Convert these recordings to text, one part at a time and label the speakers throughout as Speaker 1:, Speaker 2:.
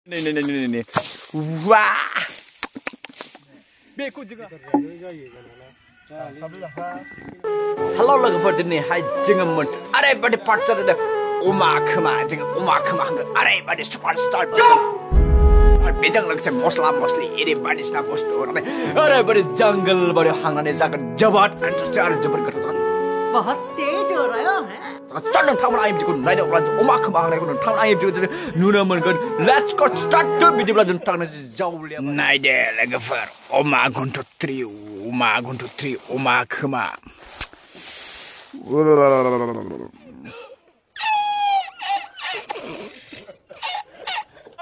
Speaker 1: Nih. Wah. Beku juga. Halo logoफोर दिनैहाय जोङो मोनसे ओरैबायदि पार्ट जादों अमा खोमा ओरैबायदि सुपारस्टार बेजों लोगोसे मस्ला मस्लि एरि बायदिसिना बुस्थु ओरैबायदि जंगल बायदि हांनानै जागोन जोबोद इन्टारेस्टिं आरो जोबोद गोथाव बहुत तेज हो रहा है चल नोंथांमोना आंनि भिडिअखौ नायनो अब्ला अमा खोमा हांनायखौ नोंथांमोना आंनि भिडिअखौ नुनो मोनगोन लेट्स गो स्टार्ट द बिदिब्ला जों थांनो जावलिया नायदो लोगोफोर अमा घन्ट 3 अमा खोमा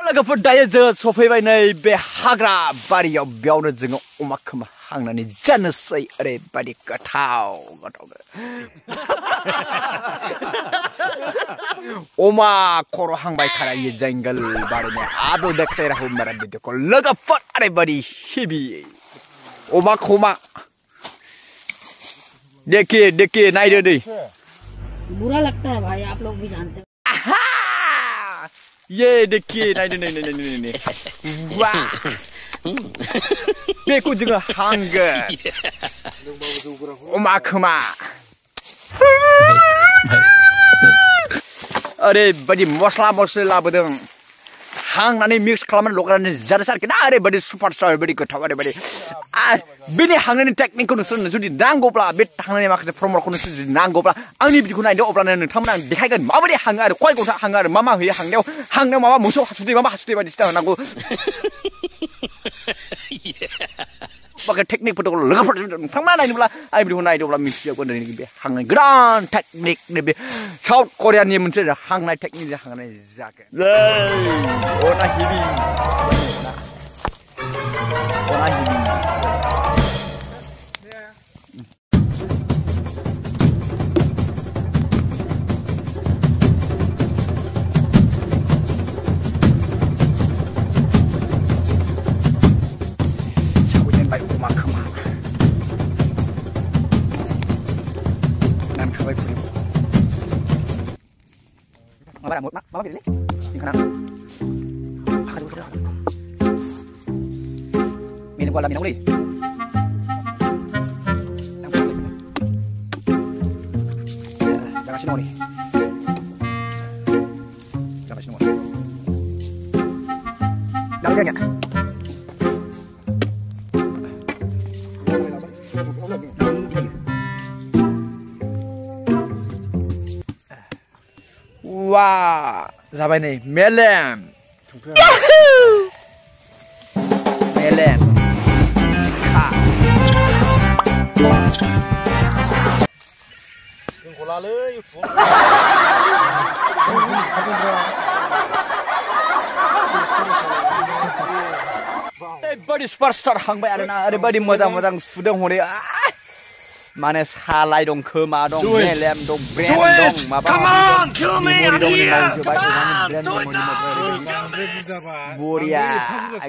Speaker 1: लोगोफोर दायो जों सफैबाय नै बे हाग्रा बारियाव बेयावनो जोङो अमा खोमा हांनानै जानोसै ओरैबायदि गोथाव अमा खर' हांबाय थानाय जंगल बारि में आदो देखते रहो मेरा वीडियो को लोगोफोर ओरैबायदि हेवी अमा खोमा देखिए नायदो दै
Speaker 2: बुरा लगता है भाई आप लोग भी जानते हैं
Speaker 1: ये देखिए नहीं वाह बेखौ जोङो हांगोन अमा खोमा ओरैबायदि मस्ला मस्लि लाबोदों हांनानै मिक्स खालामनानै लगायनानै जानोसै आरोखि ना ओरैबायदि सुपारस्टार ओरैबायदि गोथाव ओरैबायदि बेनि हांनायनि टेकनिकखौ नोंसोर जुदि नांगौब्ला बे हांनायनि माखासे फर्मुलाखौ नोंसोर जुदि नांगौब्ला आंनि भिडिअखौ नायदो अब्लानो नोंथांमोना आं देखायगोन माबायदि हाङो आरो कय घन्टा हाङो आरो मा होयो हांनायाव मा मोसौ हासुदै मा हासुदै बायदिसिना होनांगौ माखासे टेकनिकफोर दङ लोगोफोर नोंथांमोना नायनोब्ला आंनि भिडिअखौ नायदोब्ला मिथिजोबगोन बे हांनाय गोदान टेकनिक बे साउथ करियानि मोनसे हांनाय टेकनिकजों हांनाय जागोन अना हिबि Mama gini nih, di kanan. Akan dulu. Minum gua minum nih. Jangan sini nih. Jangan sini nih. Jangan ya. Wah, siapa ini? Melem. Melem. Everybody superstar hangbai arena. Everybody मोजां सुदों हरे. माने सालाय दं खोमा दं मेलेम दं ब्रेन दं माबा
Speaker 3: Come on, kill me, I'm here.
Speaker 1: बरिया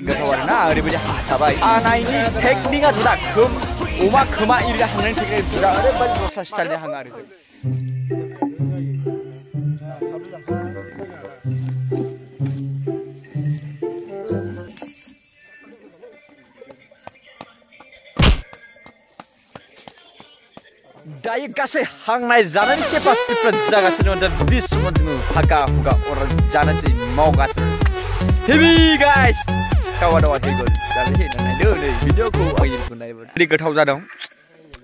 Speaker 1: गोथाव आरोना ओरैबायदि हाजाबाय हानायनि टेकनिकआ जुदा अमा खोमा इरि हांनायनि टेकनिक जुदा ओरैबायदि दस्रा स्टाइलनि हाङो आरो दायो गासै हांनाय जानायनि केपासिटिफोरा जागासिनो दं दा बे समाव जोङो हागा हुगा अरा जानोसै मावगासिनो हेभि गाइस दावा हैगोन जानाय नायदो नै भिडिअखौ आंनिखौ नायबो बिदि गोथाव जादों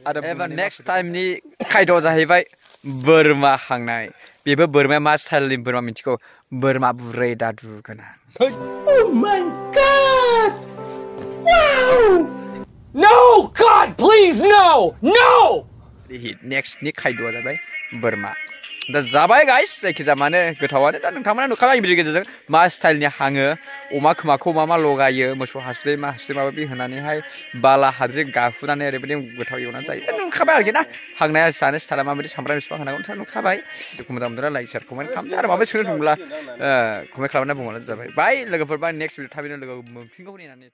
Speaker 1: आरो एबा नेक्स्ट टाइमनि खायद' जाहैबाय बोरमा हांनाय बेबो बोरमाया मा स्टाइलनि बोरमा मिथिगौ बोरमा बुरै दादु गोनां Oh my god Wow No God please no next नि खायद'आ जाबाय बोरमा दा जाबाय गाइस जायखिजाया माने गोथावानो दा नोंथांमोना नुखाबाय आंनि भिडिअ गेजेरजों मा स्टाइलनि हाङो अमा खोमाखौ मा लगायो मोसौ हासुदै मा हासुदै माबा बे होनानैहाय बाला हाद्रि गाहुनानै ओरैबायदि गोथाव एवनानै जायो दा नुखाबाय आरोखि ना हांनाया जानो स्टाइला माबायदि सामब्राम बिसिबां होनांगौ नोंथाङा नुखाबाय भिडिअखौ मोजां मोनदोंना लाइक शेयार कमेन्ट खालामदो आरो माबा सोंनो दंब्ला कमेन्ट खालामना बुंबानो जाबाय बाय लोगोफोर बाय नेक्स्ट भिडिअ थाबैनो लोगो मोनफिनगौ होननानै